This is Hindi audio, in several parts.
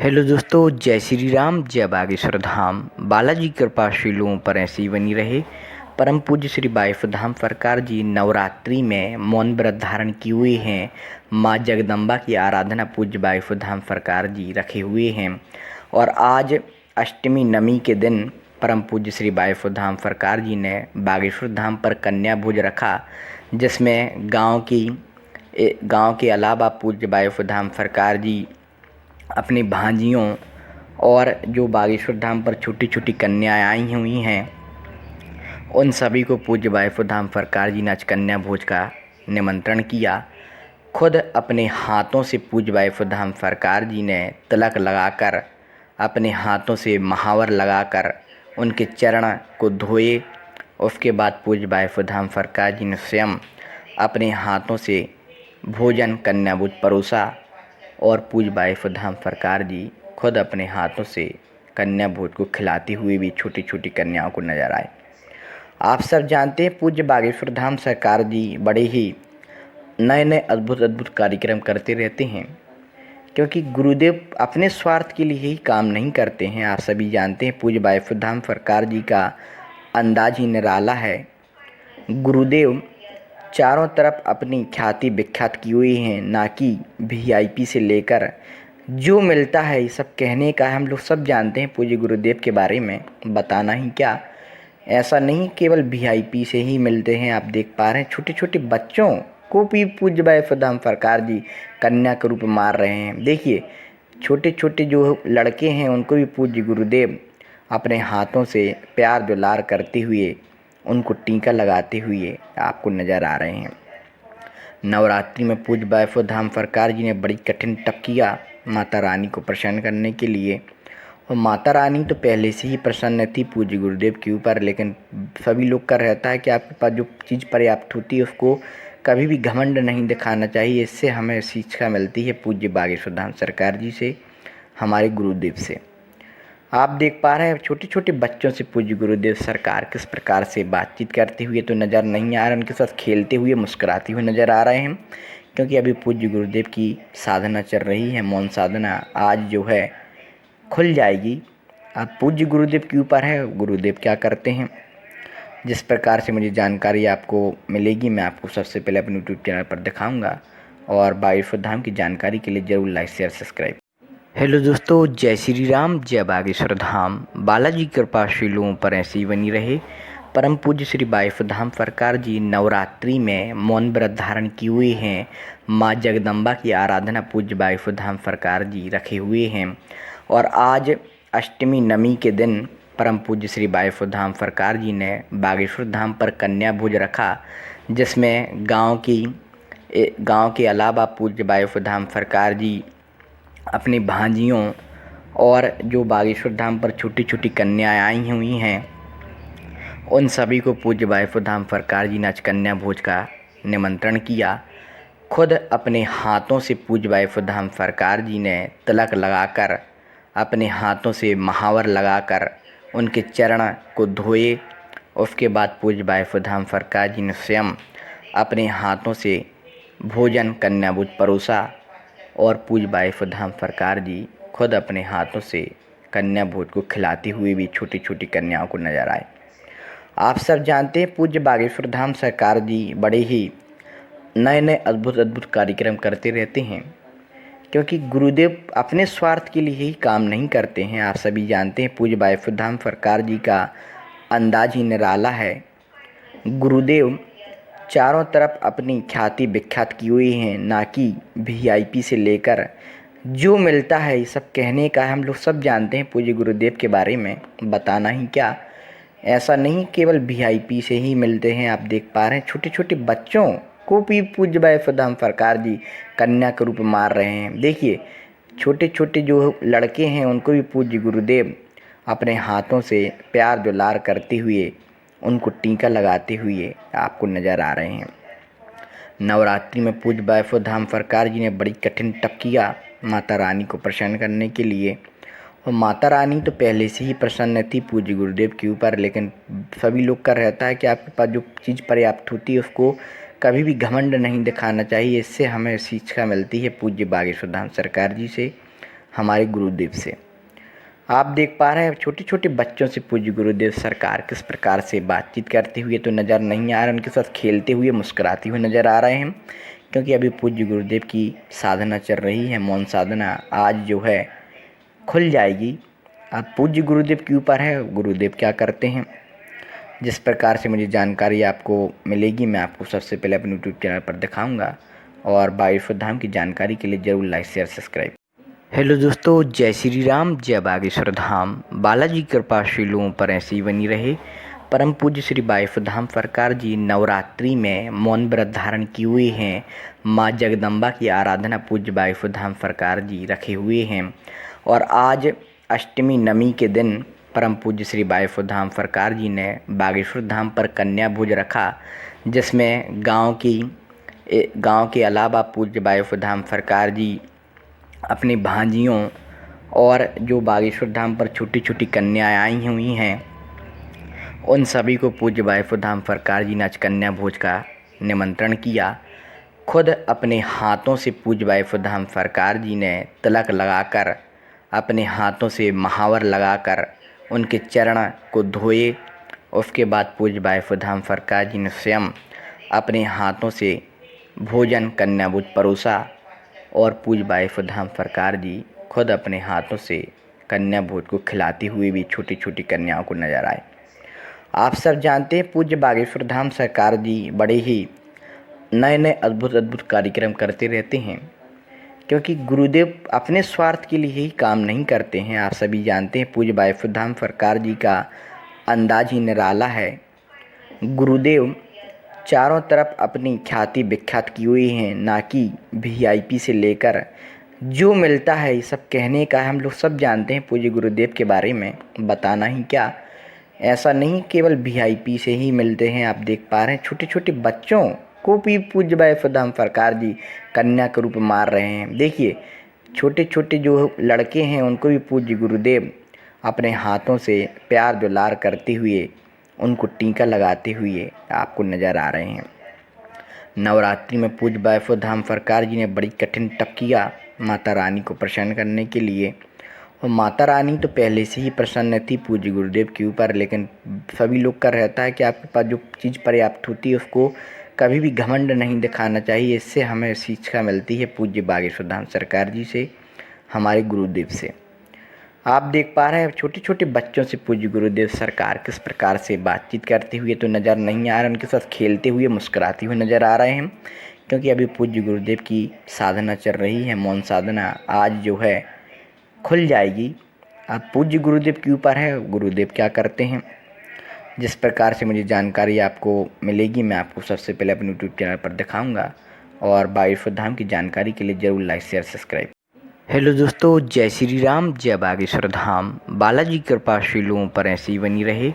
हेलो दोस्तों, जय श्री राम, जय बागेश्वर धाम। बालाजी की कृपा श्री लोगों पर ऐसी ही बनी रहे। परम पूज्य श्री बागेश्वर धाम सरकार जी नवरात्रि में मौन व्रत धारण किए हुए हैं। माँ जगदम्बा की आराधना पूज्य बागेश्वर धाम सरकार जी रखे हुए हैं। और आज अष्टमी नवमी के दिन परम पूज्य श्री बागेश्वर धाम सरकार जी ने बागेश्वर धाम पर कन्या भोज रखा, जिसमें गांव के अलावा पूज्य बागेश्वर धाम सरकार जी अपनी भांजियों और जो बागेश्वर धाम पर छोटी छोटी कन्याएं आई हुई हैं, उन सभी को पूज्य बागेश्वर धाम सरकार जी ने आज कन्या भोज का निमंत्रण किया। खुद अपने हाथों से पूज्य बागेश्वर धाम सरकार जी ने तिलक लगाकर, अपने हाथों से महावर लगाकर उनके चरण को धोए। उसके बाद पूज्य बागेश्वर धाम सरकार जी ने स्वयं अपने हाथों से भोजन कन्या भोज परोसा और पूज्य बागेश्वर धाम सरकार जी खुद अपने हाथों से कन्या भोज को खिलाते हुए भी छोटी छोटी कन्याओं को नजर आए। आप सब जानते हैं पूज्य बागेश्वर धाम सरकार जी बड़े ही नए नए अद्भुत कार्यक्रम करते रहते हैं, क्योंकि गुरुदेव अपने स्वार्थ के लिए ही काम नहीं करते हैं। आप सभी जानते हैं पूज्य बागेश्वर धाम सरकार जी का अंदाज ही निराला है। गुरुदेव चारों तरफ अपनी ख्याति विख्यात की हुई हैं, ना कि वीआईपी से लेकर जो मिलता है ये सब कहने का है। हम लोग सब जानते हैं पूज्य गुरुदेव के बारे में, बताना ही क्या। ऐसा नहीं केवल वीआईपी से ही मिलते हैं। आप देख पा रहे हैं छोटे छोटे बच्चों को भी पूज्य बागेश्वर धाम सरकार जी कन्या के रूप मार रहे हैं। देखिए छोटे छोटे जो लड़के हैं उनको भी पूज्य गुरुदेव अपने हाथों से प्यार दुलार करते हुए, उनको टीका लगाते हुए आपको नज़र आ रहे हैं। नवरात्रि में पूज्य बागेश्वर धाम सरकार जी ने बड़ी कठिन तप किया माता रानी को प्रसन्न करने के लिए। और माता रानी तो पहले से ही प्रसन्न थी पूज्य गुरुदेव के ऊपर, लेकिन सभी लोग का रहता है कि आपके पास जो चीज़ पर्याप्त होती है उसको कभी भी घमंड नहीं दिखाना चाहिए। इससे हमें शिक्षा मिलती है पूज्य बागेश्वर धाम सरकार जी से, हमारे गुरुदेव से। आप देख पा रहे हैं छोटे छोटे बच्चों से पूज्य गुरुदेव सरकार किस प्रकार से बातचीत करते हुए तो नज़र नहीं आ रहे, उनके साथ खेलते हुए मुस्कुराते हुए नज़र आ रहे हैं। क्योंकि अभी पूज्य गुरुदेव की साधना चल रही है, मौन साधना आज जो है खुल जाएगी। अब पूज्य गुरुदेव के ऊपर है गुरुदेव क्या करते हैं। जिस प्रकार से मुझे जानकारी आपको मिलेगी मैं आपको सबसे पहले अपने यूट्यूब चैनल पर दिखाऊँगा। और बागेश्वर धाम की जानकारी के लिए ज़रूर लाइक शेयर सब्सक्राइब। हेलो दोस्तों, जय श्री राम, जय बागेश्वर धाम। बालाजी की कृपा श्री लोगों पर ऐसी ही बनी रहे। परम पूज्य श्री बागेश्वर धाम सरकार जी नवरात्रि में मौन व्रत धारण किए हुए हैं। माँ जगदम्बा की आराधना पूज्य बागेश्वर धाम सरकार जी रखे हुए हैं। और आज अष्टमी नवमी के दिन परम पूज्य श्री बागेश्वर धाम सरकार जी ने बागेश्वर धाम पर कन्या भोज रखा, जिसमें गांव के अलावा पूज्य बागेश्वर धाम सरकार जी अपनी भांजियों और जो बागेश्वर धाम पर छोटी छोटी कन्याएं आई हुई हैं, उन सभी को पूज्य बागेश्वर धाम सरकार जी ने आज कन्या भोज का निमंत्रण किया। खुद अपने हाथों से पूज्य बागेश्वर धाम सरकार जी ने तिलक लगाकर, अपने हाथों से महावर लगाकर उनके चरण को धोए। उसके बाद पूज्य बागेश्वर धाम सरकार जी ने स्वयं अपने हाथों से भोजन कन्या भोज परोसा। और पूज्य बागेश्वर धाम सरकार जी खुद अपने हाथों से कन्या भोज को खिलाते हुए भी छोटी छोटी कन्याओं को नजर आए। आप सब जानते हैं पूज्य बागेश्वर धाम सरकार जी बड़े ही नए नए अद्भुत कार्यक्रम करते रहते हैं, क्योंकि गुरुदेव अपने स्वार्थ के लिए ही काम नहीं करते हैं। आप सभी जानते हैं पूज्य बागेश्वर धाम सरकार जी का अंदाज ही निराला है। गुरुदेव चारों तरफ अपनी ख्याति विख्यात की हुई हैं, ना कि वीआईपी से लेकर जो मिलता है ये सब कहने का है। हम लोग सब जानते हैं पूज्य गुरुदेव के बारे में, बताना ही क्या। ऐसा नहीं केवल वीआईपी से ही मिलते हैं। आप देख पा रहे हैं छोटे छोटे बच्चों को भी पूज्य बागेश्वर धाम सरकार जी कन्या के रूप मार रहे हैं। देखिए छोटे छोटे जो लड़के हैं उनको भी पूज्य गुरुदेव अपने हाथों से प्यार दुलार करते हुए, उनको टीका लगाते हुए आपको नज़र आ रहे हैं। नवरात्रि में पूज्य बागेश्वर धाम सरकार जी ने बड़ी कठिन तप किया माता रानी को प्रसन्न करने के लिए। और माता रानी तो पहले से ही प्रसन्न थी पूज्य गुरुदेव के ऊपर, लेकिन सभी लोग का रहता है कि आपके पास जो चीज़ पर्याप्त होती है उसको कभी भी घमंड नहीं दिखाना चाहिए। इससे हमें शिक्षा मिलती है पूज्य बागेश्वर धाम सरकार जी से, हमारे गुरुदेव से। आप देख पा रहे हैं छोटे छोटे बच्चों से पूज्य गुरुदेव सरकार किस प्रकार से बातचीत करते हुए तो नज़र नहीं आ रहे, उनके साथ खेलते हुए मुस्कुराते हुए नज़र आ रहे हैं, क्योंकि अभी पूज्य गुरुदेव की साधना चल रही है। मौन साधना आज जो है खुल जाएगी। अब पूज्य गुरुदेव के ऊपर है, गुरुदेव क्या करते हैं। जिस प्रकार से मुझे जानकारी आपको मिलेगी मैं आपको सबसे पहले अपने यूट्यूब चैनल पर दिखाऊंगा, और बागेश्वर धाम की जानकारी के लिए ज़रूर लाइक शेयर सब्सक्राइब। हेलो दोस्तों, जय श्री राम, जय बागेश्वर धाम। बालाजी की कृपा श्री लोगों पर ऐसी ही बनी रहे। परम पूज्य श्री बागेश्वर धाम सरकार जी नवरात्रि में मौन व्रत धारण किए हुए हैं। माँ जगदम्बा की आराधना पूज्य बागेश्वर धाम सरकार जी रखे हुए हैं, और आज अष्टमी नवमी के दिन परम पूज्य श्री बागेश्वर धाम सरकार जी ने बागेश्वर धाम पर कन्या भोज रखा, जिसमें गांव के अलावा पूज्य बागेश्वर धाम सरकार जी अपनी भांजियों और जो बागेश्वर धाम पर छोटी छोटी कन्याएं आई हुई हैं, उन सभी को पूज्य बागेश्वर धाम सरकार जी ने आज कन्या भोज का निमंत्रण किया। खुद अपने हाथों से पूज्य बागेश्वर धाम सरकार जी ने तिलक लगाकर, अपने हाथों से महावर लगाकर उनके चरण को धोए। उसके बाद पूज्य बागेश्वर धाम सरकार जी ने स्वयं अपने हाथों से भोजन कन्या भोज परोसा, और पूज्य बागेश्वर धाम सरकार जी खुद अपने हाथों से कन्या भोज को खिलाते हुए भी छोटी छोटी कन्याओं को नजर आए। आप सब जानते हैं पूज्य बागेश्वर धाम सरकार जी बड़े ही नए नए अद्भुत कार्यक्रम करते रहते हैं, क्योंकि गुरुदेव अपने स्वार्थ के लिए ही काम नहीं करते हैं। आप सभी जानते हैं पूज्य बागेश्वर धाम सरकार जी का अंदाज ही निराला है। गुरुदेव चारों तरफ अपनी ख्याति विख्यात की हुई हैं, ना कि वीआईपी से लेकर जो मिलता है ये सब कहने का है। हम लोग सब जानते हैं पूज्य गुरुदेव के बारे में, बताना ही क्या। ऐसा नहीं केवल वीआईपी से ही मिलते हैं। आप देख पा रहे हैं छोटे छोटे बच्चों को भी पूज्य बागेश्वर धाम सरकार जी कन्या के रूप मार रहे हैं। देखिए छोटे छोटे जो लड़के हैं उनको भी पूज्य गुरुदेव अपने हाथों से प्यार दुलार करते हुए, उनको टीका लगाते हुए आपको नज़र आ रहे हैं। नवरात्रि में पूज्य बागेश्वर धाम सरकार जी ने बड़ी कठिन तप किया माता रानी को प्रसन्न करने के लिए, और माता रानी तो पहले से ही प्रसन्न थी पूज्य गुरुदेव के ऊपर। लेकिन सभी लोग का रहता है कि आपके पास जो चीज़ पर्याप्त होती है उसको कभी भी घमंड नहीं दिखाना चाहिए। इससे हमें शिक्षा मिलती है पूज्य बागेश्वर धाम सरकार जी से, हमारे गुरुदेव से। आप देख पा रहे हैं छोटे छोटे बच्चों से पूज्य गुरुदेव सरकार किस प्रकार से बातचीत करते हुए तो नज़र नहीं आ रहे, उनके साथ खेलते हुए मुस्कुराते हुए नज़र आ रहे हैं, क्योंकि अभी पूज्य गुरुदेव की साधना चल रही है। मौन साधना आज जो है खुल जाएगी। अब पूज्य गुरुदेव के ऊपर है, गुरुदेव क्या करते हैं। जिस प्रकार से मुझे जानकारी आपको मिलेगी मैं आपको सबसे पहले अपने यूट्यूब चैनल पर दिखाऊंगा, और बागेश्वर धाम की जानकारी के लिए ज़रूर लाइक शेयर सब्सक्राइब। हेलो दोस्तों, जय श्री राम, जय बागेश्वर धाम। बालाजी की कृपा श्री लोगों पर ऐसी ही बनी रहे।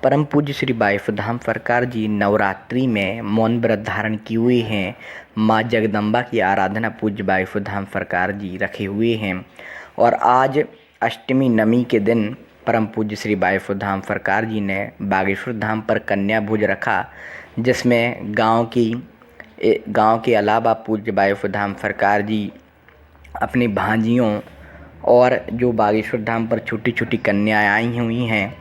परम पूज्य श्री बागेश्वर धाम सरकार जी नवरात्रि में मौन व्रत धारण किए हुए हैं। माँ जगदम्बा की आराधना पूज्य बागेश्वर धाम सरकार जी रखे हुए हैं, और आज अष्टमी नवमी के दिन परम पूज्य श्री बागेश्वर धाम सरकार जी ने बागेश्वर धाम पर कन्या भोज रखा, जिसमें गांव के अलावा पूज्य बागेश्वर धाम सरकार जी अपनी भांजियों और जो बागेश्वर धाम पर छोटी छोटी कन्याएं आई हुई हैं,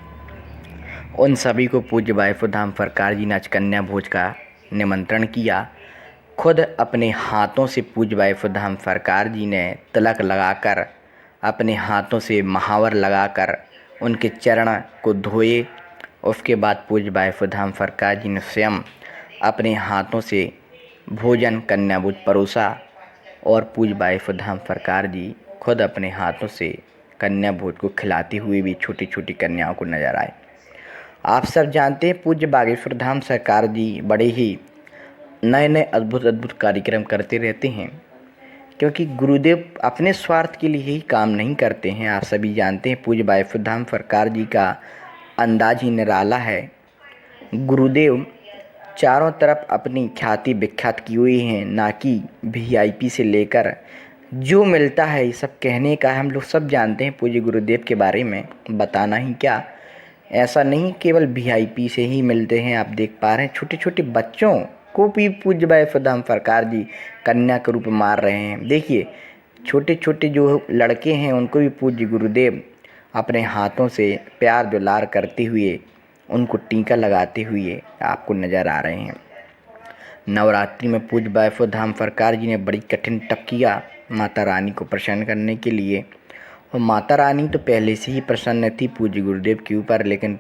उन सभी को पूज्य बागेश्वर धाम सरकार जी ने आज कन्या भोज का निमंत्रण किया। खुद अपने हाथों से पूज्य बागेश्वर धाम सरकार जी ने तिलक लगाकर, अपने हाथों से महावर लगाकर उनके चरण को धोए। उसके बाद पूज्य बागेश्वर धाम सरकार जी ने स्वयं अपने हाथों से भोजन कन्या भोज परोसा, और पूज्य बागेश्वर धाम सरकार जी खुद अपने हाथों से कन्या भोज को खिलाते हुए भी छोटी छोटी कन्याओं को नजर आए। आप सब जानते हैं पूज्य बागेश्वर धाम सरकार जी बड़े ही नए नए अद्भुत कार्यक्रम करते रहते हैं, क्योंकि गुरुदेव अपने स्वार्थ के लिए ही काम नहीं करते हैं। आप सभी जानते हैं पूज्य बागेश्वर धाम सरकार जी का अंदाज ही निराला है। गुरुदेव चारों तरफ अपनी ख्याति विख्यात की हुई हैं, ना कि वीआईपी से लेकर जो मिलता है ये सब कहने का है। हम लोग सब जानते हैं पूज्य गुरुदेव के बारे में, बताना ही क्या। ऐसा नहीं केवल वीआईपी से ही मिलते हैं। आप देख पा रहे हैं छोटे छोटे बच्चों को भी पूज्य बागेश्वर धाम सरकार जी कन्या के रूप मार रहे हैं। देखिए छोटे छोटे जो लड़के हैं उनको भी पूज्य गुरुदेव अपने हाथों से प्यार दुलार करते हुए उनको टीका लगाते हुए आपको नज़र आ रहे हैं। नवरात्रि में पूज्य बायफोधाम सरकार जी ने बड़ी कठिन तप किया माता रानी को प्रसन्न करने के लिए, और माता रानी तो पहले से ही प्रसन्न थी पूज्य गुरुदेव के ऊपर, लेकिन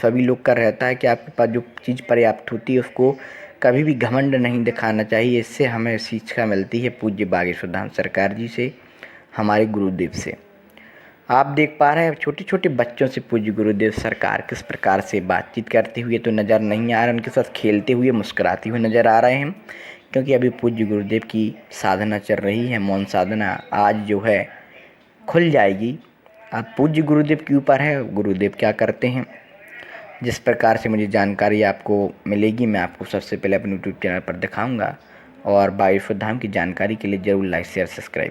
सभी लोग का रहता है कि आपके पास जो चीज़ पर्याप्त होती है उसको कभी भी घमंड नहीं दिखाना चाहिए। इससे हमें शिक्षा मिलती है पूज्य बागेश्वर धाम सरकार जी से, हमारे गुरुदेव से। आप देख पा रहे हैं छोटे छोटे बच्चों से पूज्य गुरुदेव सरकार किस प्रकार से बातचीत करते हुए तो नज़र नहीं आ रहे, उनके साथ खेलते हुए मुस्कुराते हुए नज़र आ रहे हैं, क्योंकि अभी पूज्य गुरुदेव की साधना चल रही है। मौन साधना आज जो है खुल जाएगी। अब पूज्य गुरुदेव के ऊपर है गुरुदेव क्या करते हैं। जिस प्रकार से मुझे जानकारी आपको मिलेगी मैं आपको सबसे पहले अपने यूट्यूब चैनल पर दिखाऊंगा, और बागेश्वर धाम की जानकारी के लिए ज़रूर लाइक शेयर सब्सक्राइब